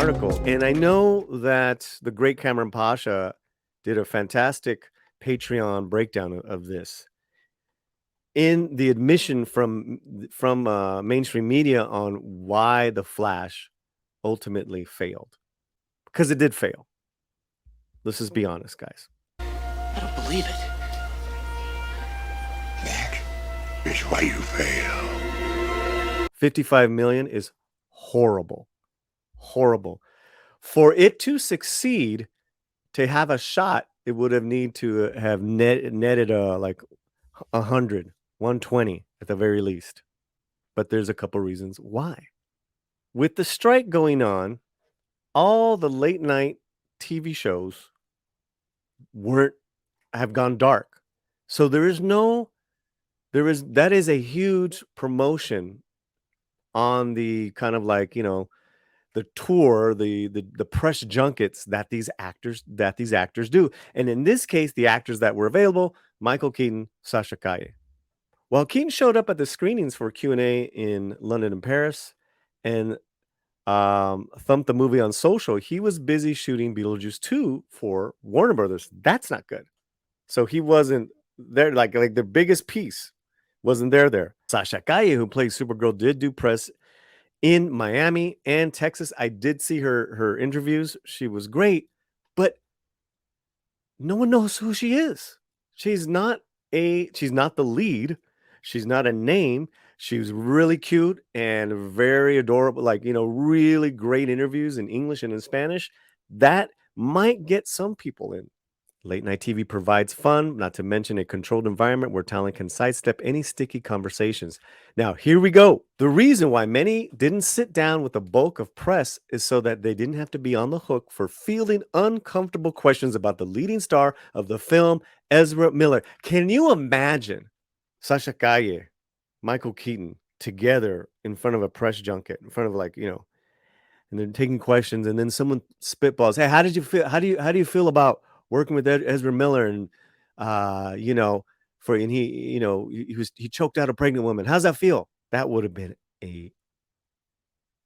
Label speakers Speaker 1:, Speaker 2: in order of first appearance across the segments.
Speaker 1: article, and I know that the great Cameron Pasha did a fantastic Patreon breakdown of this. In the admission from mainstream media on why The Flash ultimately failed, because it did fail. Let's just be honest, guys.
Speaker 2: I don't believe it.
Speaker 3: That is why you fail.
Speaker 1: 55 million is horrible. Horrible. For it to succeed, to have a shot, it would have need to have netted like 100, 120 at the very least. But there's a couple reasons why. With the strike going on, all the late night TV shows have gone dark. So that is a huge promotion on the kind of like, the tour, the press junkets that these actors do. And in this case, the actors that were available, Michael Keaton, Sasha Calle. Well, Keaton showed up at the screenings for Q&A in London and Paris and thumped the movie on social. He was busy shooting Beetlejuice 2 for Warner Brothers. That's not good. So he wasn't there, like the biggest piece wasn't there. Sasha Calle, who plays Supergirl, did do press in Miami and Texas. I did see her interviews. She was great, but no one knows who she is. She's not the lead. She's not a name. She was really cute and very adorable, really great interviews in English and in Spanish. That might get some people in. Late night TV provides fun, not to mention a controlled environment where talent can sidestep any sticky conversations. Now, here we go. The reason why many didn't sit down with the bulk of press is so that they didn't have to be on the hook for fielding uncomfortable questions about the leading star of the film, Ezra Miller. Can you imagine Sasha Calle, Michael Keaton together in front of a press junket, in front of and they're taking questions, and then someone spitballs, "Hey, how did you feel? How do you feel about working with Ezra Miller?" And he choked out a pregnant woman. How's that feel? That would have been a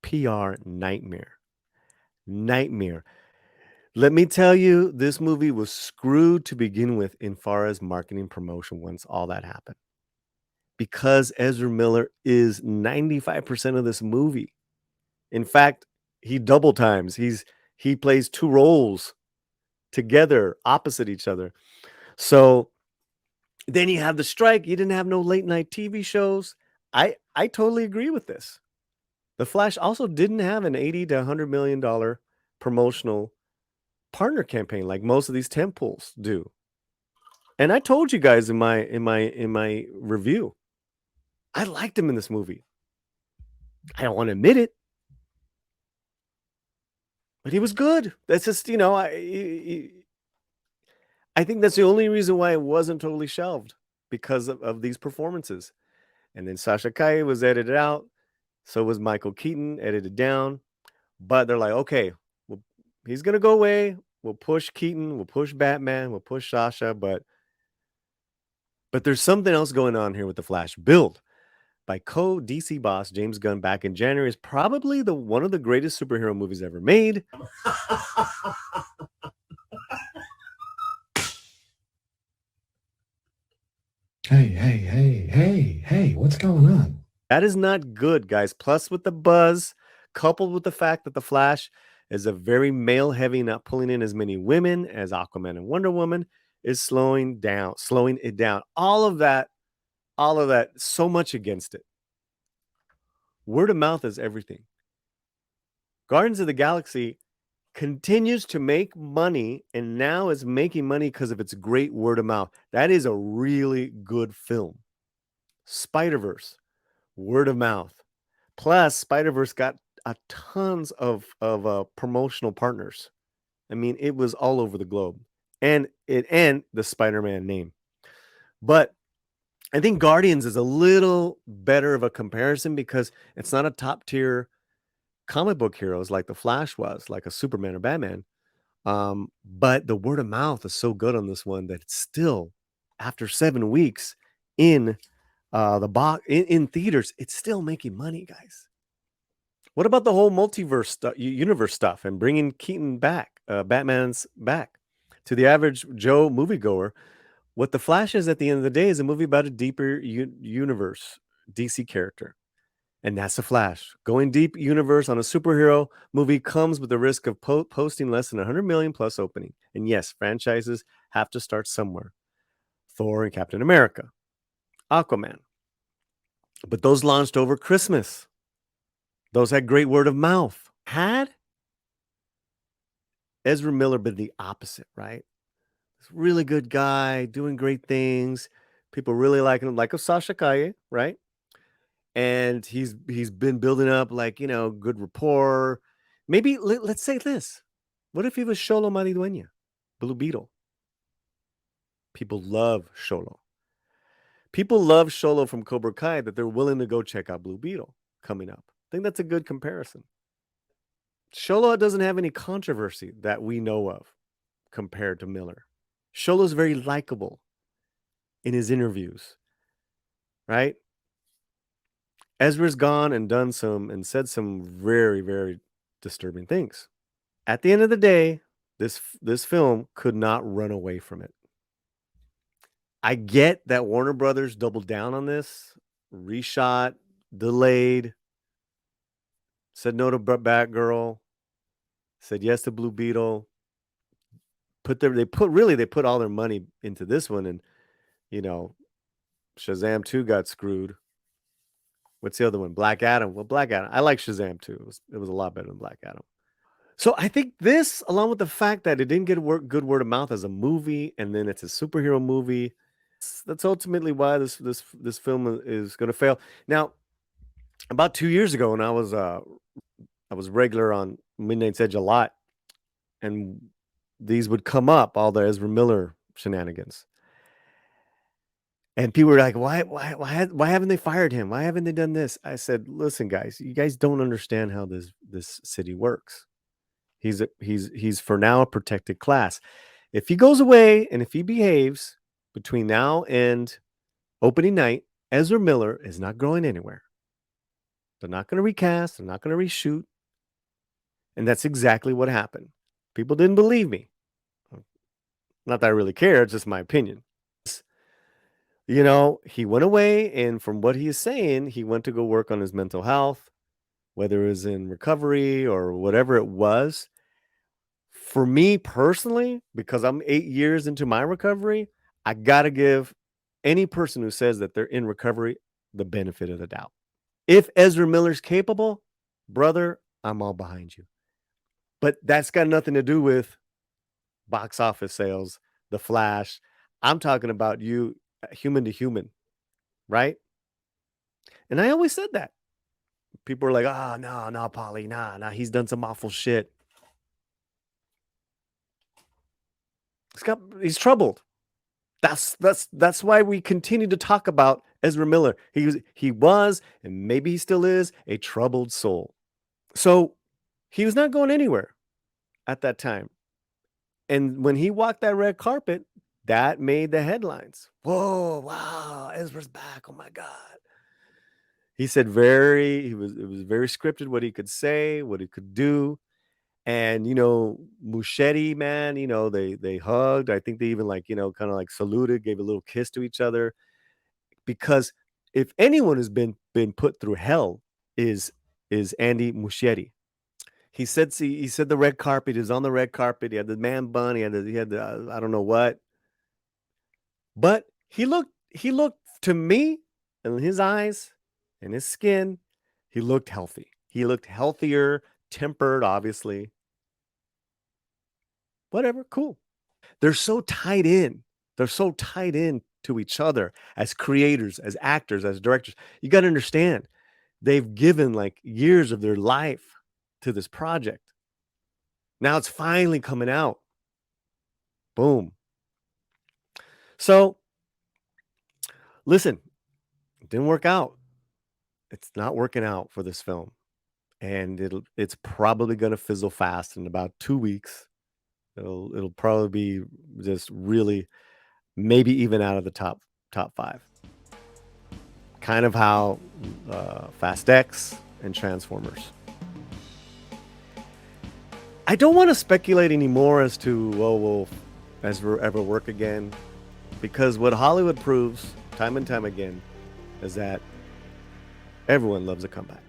Speaker 1: PR nightmare. Let me tell you, this movie was screwed to begin with in far as marketing promotion once all that happened, because Ezra Miller is 95% of this movie. In fact, he double times. He plays two roles together opposite each other. So then you have the strike. You didn't have no late night TV shows. I totally agree with this. The Flash also didn't have an $80 to $100 million promotional partner campaign like most of these tentpoles do. And I told you guys in my review, I liked him in this movie. I don't want to admit it, but he was good. That's just, I think that's the only reason why it wasn't totally shelved, because of these performances. And then Sasha Calle was edited out. So was Michael Keaton, edited down. But they're like, okay, well, he's going to go away. We'll push Keaton. We'll push Batman. We'll push Sasha. But there's something else going on here with The Flash. Build by co-DC boss James Gunn back in January is probably one of the greatest superhero movies ever made.
Speaker 4: Hey, what's going on?
Speaker 1: That is not good, guys. Plus, with the buzz, coupled with the fact that The Flash is a very male-heavy, not pulling in as many women as Aquaman and Wonder Woman, is slowing it down. All of that, so much against it. Word of mouth is everything. Guardians of the Galaxy continues to make money, and now is making money because of its great word of mouth. That is a really good film. Spider-Verse, word of mouth. Plus, Spider-Verse got a tons of promotional partners. I mean, it was all over the globe, and the Spider-Man name. But I think Guardians is a little better of a comparison because it's not a top tier comic book heroes like the Flash was, like a Superman or Batman. But the word of mouth is so good on this one that it's still, after 7 weeks in the box in theaters, it's still making money, guys. What about the whole multiverse universe stuff and bringing Keaton back, Batman's back? To the average Joe moviegoer, what The Flash is at the end of the day is a movie about a deeper universe DC character. And that's The Flash. Going deep universe on a superhero movie comes with the risk of posting less than 100 million plus opening. And yes, franchises have to start somewhere. Thor and Captain America, Aquaman. But those launched over Christmas. Those had great word of mouth. Had Ezra Miller been the opposite, right? This really good guy, doing great things. People really liking him, like a Sasha Kaye, right? And he's been building up like, good rapport. Maybe let's say this. What if he was Xolo Maridueña, Blue Beetle? People love Xolo. People love Xolo from Cobra Kai that they're willing to go check out Blue Beetle coming up. I think that's a good comparison. Xolo doesn't have any controversy that we know of compared to Miller. Xolo's very likable in his interviews, right? Ezra's gone and done some and said some very, very disturbing things. At the end of the day, this film could not run away from it. I get that Warner Brothers doubled down on this, reshot, delayed, said no to Batgirl, said yes to Blue Beetle. They put all their money into this one, and Shazam 2 got screwed. What's the other one? Black Adam. Well, Black Adam. I like Shazam too. It was a lot better than Black Adam. So I think this, along with the fact that it didn't get good word of mouth as a movie, and then it's a superhero movie, that's ultimately why this film is going to fail. Now, about 2 years ago, when I was regular on Midnight's Edge a lot, and these would come up, all the Ezra Miller shenanigans. And people were like, why haven't they fired him? Why haven't they done this? I said, listen, guys, you guys don't understand how this city works. He's for now a protected class. If he goes away and if he behaves between now and opening night, Ezra Miller is not going anywhere. They're not going to recast. They're not going to reshoot. And that's exactly what happened. People didn't believe me. Not that I really care. It's just my opinion. He went away, and from what he is saying, he went to go work on his mental health, whether it was in recovery or whatever it was. For me personally, because I'm 8 years into my recovery, I got to give any person who says that they're in recovery the benefit of the doubt. If Ezra Miller's capable, brother, I'm all behind you. But that's got nothing to do with box office sales, The Flash. I'm talking about you, human to human, right? And I always said that. People are like, oh, no, Paulie, nah, he's done some awful shit. He's troubled. That's why we continue to talk about Ezra Miller. He was, and maybe he still is, a troubled soul. So he was not going anywhere at that time. And when he walked that red carpet, that made the headlines. Whoa, wow, Ezra's back. Oh my God. He said it was very scripted what he could say, what he could do. And Muschietti, man, they hugged. I think they even kind of saluted, gave a little kiss to each other. Because if anyone has been put through hell is Andy Muschietti. He said the red carpet, he was on the red carpet, he had the man bun, he had the I don't know what. But he looked to me, in his eyes and his skin, he looked healthy. He looked healthier, tempered, obviously. Whatever, cool. They're so tied in. They're so tied in to each other as creators, as actors, as directors. You got to understand, they've given years of their life to this project. Now it's finally coming out. Boom. So, listen, it didn't work out. It's not working out for this film. And it's probably going to fizzle fast in about 2 weeks. It'll probably be just really, maybe even out of the top 5. Kind of how Fast X and Transformers. I don't want to speculate anymore as to, well, will Ezra ever work again, because what Hollywood proves time and time again is that everyone loves a comeback.